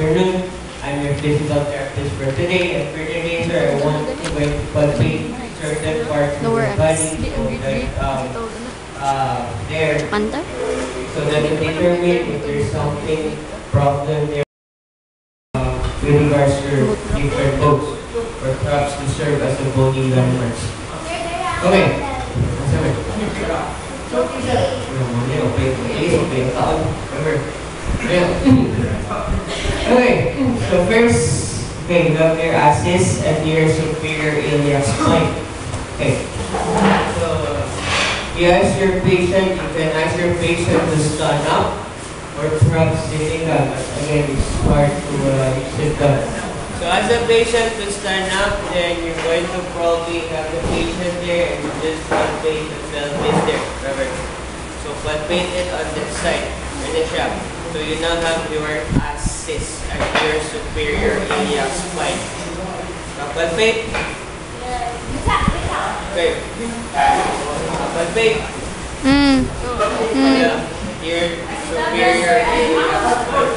afternoon. I'm your physical therapist for today. And for today, sir, I want to palpate certain parts of your body so that to determine if there's something problem there with regards to different bones or perhaps to serve as a bony landmarks. Okay. Okay, so first, you have your axis and your superior iliac spine. Okay, so you ask your patient, you can ask your patient to stand up or perhaps sitting up. Again, it's hard to sit down. So as a patient to stand up, then you're going to probably have the patient there and you just palpate the pelvis there. Remember? So palpate it on that side, finish up. So you now have your axis and your superior iliac spine. Now palpate. Okay. Palpate. Your superior iliac spine.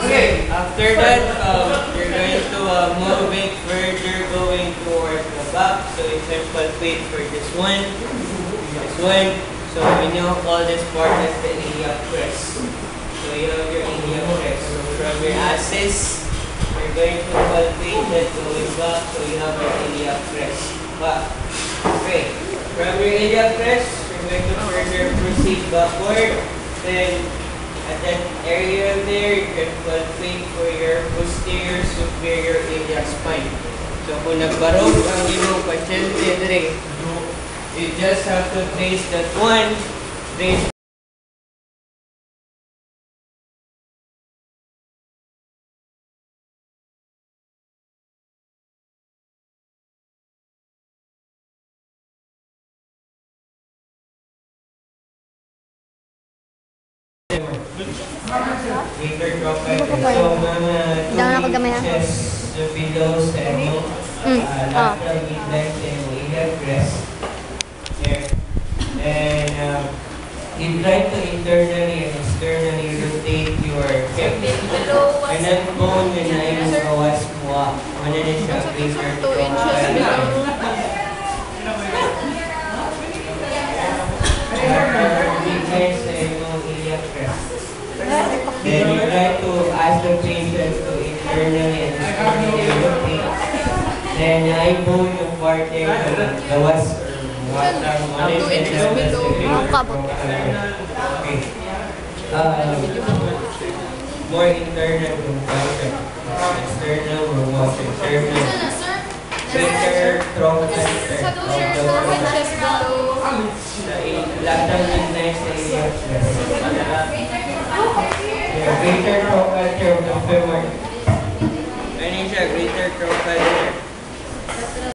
Okay, after that, you're going to move it further going towards the back. So you can palpate for this one. So we now call this part as the iliac crest. So you have your iliac crest. So from your axis, you're going to palpate that going back. So you have your iliac crest. Back. Okay, from your iliac crest, you're going to further proceed backward. Then at that area there, you can palpate for your posterior superior iliac spine. So kung nagbarog ang imong pasyente dire, you just have to trace that one, trace chest, below, sternum, lateral midline, and iliac crest. There. And you try to internally and externally rotate your hip. And then bone na yung kawas mo. Ano na siya, laser Then you try to ask the patient to internally and externally rotate. Then i-bone yung part there, the was more internal yung function. External or was internal. Greater trochanter lateral midline sa iliac crest. Greater trochanter of the femur. Ano siya? Greater trochanter